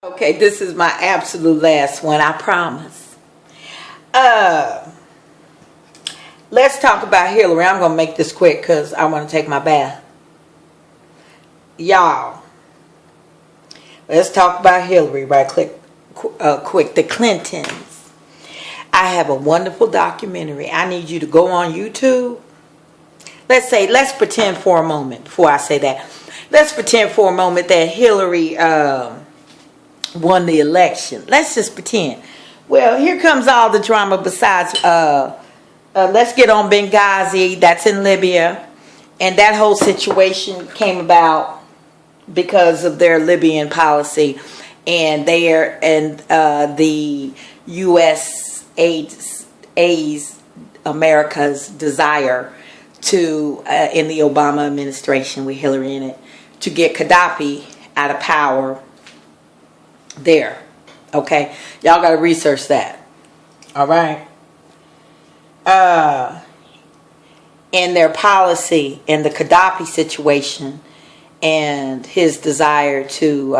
Okay, this is my absolute last one, I promise. Let's talk about Hillary. I'm going to make this quick because I want to take my bath. Y'all, let's talk about Hillary right quick. The Clintons. I have a wonderful documentary. I need you to go on YouTube. Let's pretend for a moment, before I say that. Let's pretend for a moment that Hillary won the election. Let's just pretend. Well, here comes all the drama besides, let's get on Benghazi, that's in Libya. And that whole situation came about because of their Libyan policy and the U.S. aids America's desire to, in the Obama administration with Hillary in it, to get Gaddafi out of power there. Okay, y'all got to research that. All right. And their policy and the Gaddafi situation and his desire to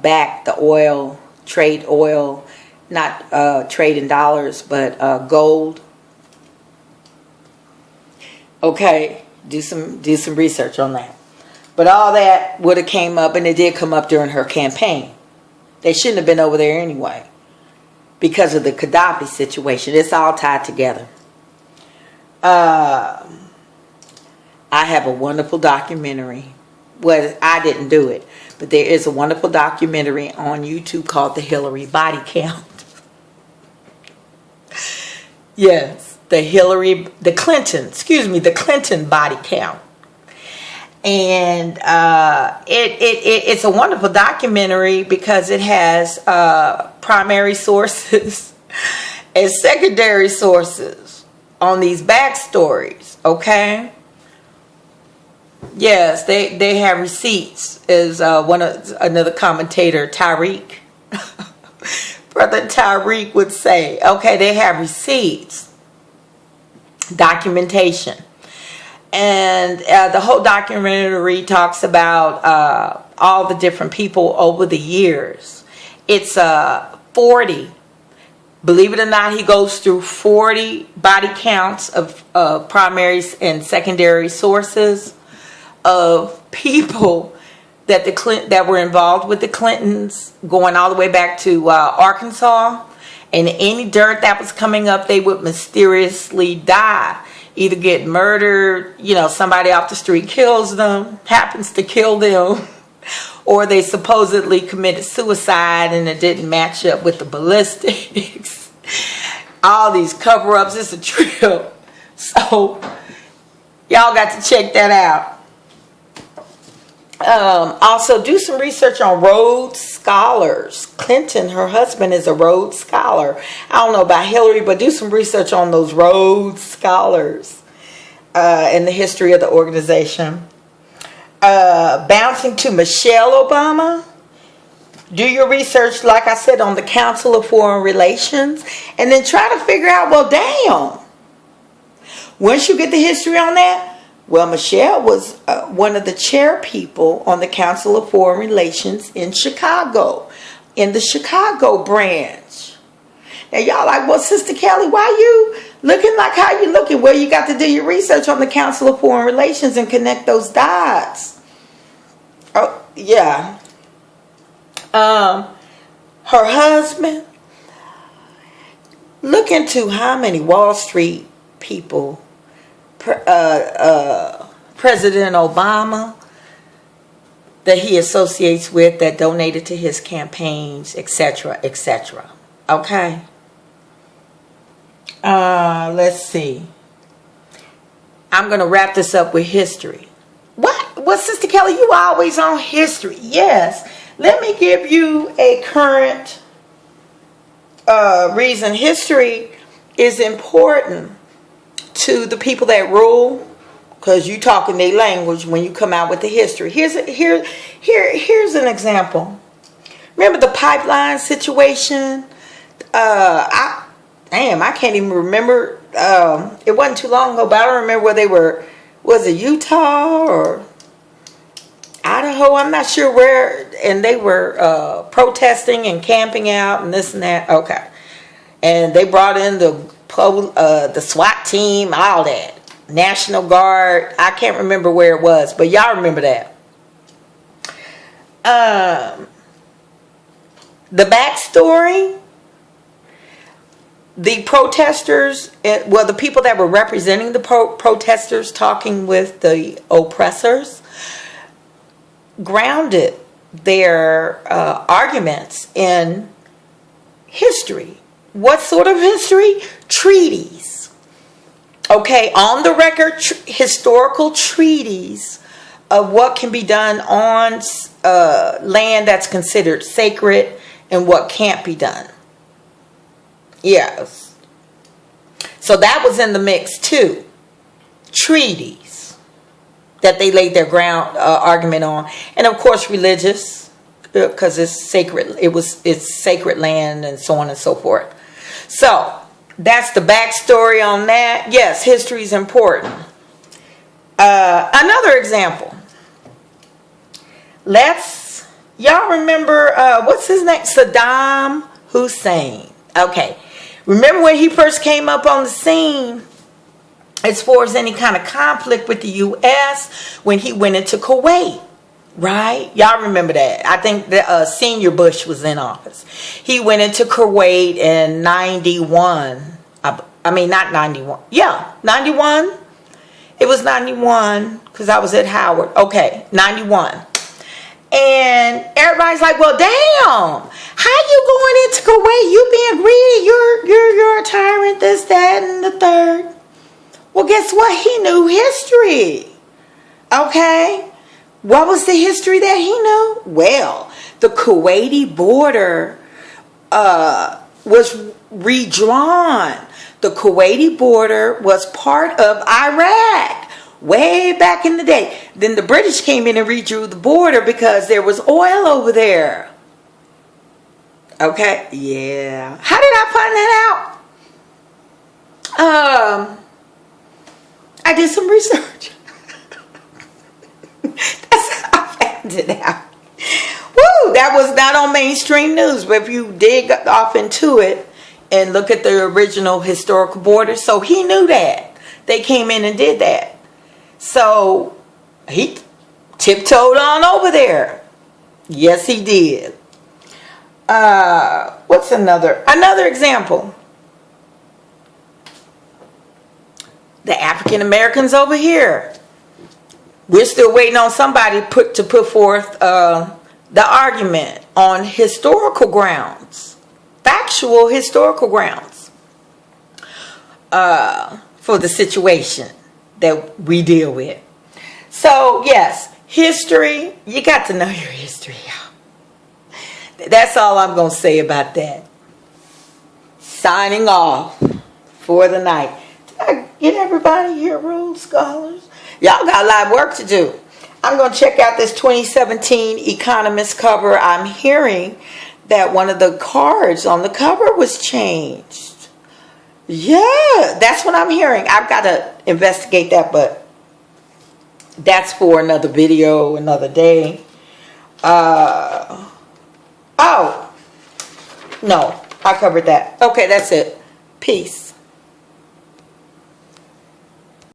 back the oil, trade oil, not trade in dollars, but gold. Okay, do some research on that. But all that would have came up, and it did come up during her campaign. They shouldn't have been over there anyway because of the Gaddafi situation. It's all tied together. I have a wonderful documentary. Well, I didn't do it, but there is a wonderful documentary on YouTube called The Hillary Body Count. Yes, the Clinton body count. And it's a wonderful documentary because it has primary sources and secondary sources on these backstories. Okay. Yes, they have receipts, as another commentator, Tariq, Brother Tariq would say. Okay, they have receipts, documentation. And the whole documentary talks about all the different people over the years. It's 40. Believe it or not, he goes through 40 body counts of primary and secondary sources of people that were involved with the Clintons, going all the way back to Arkansas. And any dirt that was coming up, they would mysteriously die. Either get murdered, somebody off the street kills them, happens to kill them, or they supposedly committed suicide and it didn't match up with the ballistics. All these cover-ups, it's a trip. So, y'all got to check that out. Also, do some research on Rhodes Scholars. Clinton, her husband, is a Rhodes Scholar. I don't know about Hillary, but do some research on those Rhodes Scholars and the history of the organization. Bouncing to Michelle Obama. Do your research, like I said, on the Council of Foreign Relations. And then try to figure out, well, damn. Once you get the history on that, well, Michelle was one of the chair people on the Council of Foreign Relations in Chicago, in the Chicago branch. Now, y'all like, well, Sister Kelly, why you looking like how you looking? Well, you got to do your research on the Council of Foreign Relations and connect those dots. Oh, yeah. Her husband, look into how many Wall Street people President Obama that he associates with, that donated to his campaigns, etc., etc. Okay. Let's see. I'm going to wrap this up with history. What, Sister Kelly, you always on history? Yes. Let me give you a current reason. History is important to the people that rule, because you talking their language when you come out with the history. Here's an example. Remember the pipeline situation? I can't even remember. It wasn't too long ago, but I don't remember where they were. Was it Utah or Idaho Idaho. I'm not sure where. And they were protesting and camping out and this and that. Okay. And they brought in the SWAT team, all that. National Guard. I can't remember where it was, but y'all remember that. The backstory, the protesters, well, the people that were representing the protesters talking with the oppressors grounded their arguments in history. What sort of history? Treaties. Okay, on the record, historical treaties of what can be done on land that's considered sacred and what can't be done. Yes. So that was in the mix too. Treaties that they laid their ground argument on. And of course religious, because it's sacred. It's sacred land and so on and so forth. So that's the backstory on that. Yes, history is important. Another example. Y'all remember, what's his name? Saddam Hussein. Okay. Remember when he first came up on the scene, as far as any kind of conflict with the U.S., when he went into Kuwait, right? Y'all remember that. I think the senior Bush was in office. He went into Kuwait in 91. I mean, not 91. Yeah, 91. It was 91 because I was at Howard. Okay, 91. And everybody's like, well, damn, how you going into Kuwait? You being greedy. You're a tyrant, this, that, and the third. Well, guess what? He knew history. Okay? What was the history that he knew? Well, the Kuwaiti border was redrawn. The Kuwaiti border was part of Iraq. Way back in the day. Then the British came in and redrew the border because there was oil over there. Okay? Yeah. How did I find that out? I did some research. That's how I found it out. Woo! That was not on mainstream news, but if you dig off into it and look at the original historical border, so he knew that. They came in and did that. So he tiptoed on over there. Yes, he did. What's another example? The African Americans over here. We're still waiting on somebody to put forth the argument on historical grounds, factual historical grounds for the situation that we deal with. So yes, history, you got to know your history, y'all. That's all I'm going to say about that. Signing off for the night. Did I get everybody here, Rhodes Scholars? Y'all got a lot of work to do. I'm going to check out this 2017 Economist cover. I'm hearing that one of the cards on the cover was changed. Yeah, that's what I'm hearing. I've got to investigate that, but that's for another video, another day. Oh, no, I covered that. Okay, that's it. Peace.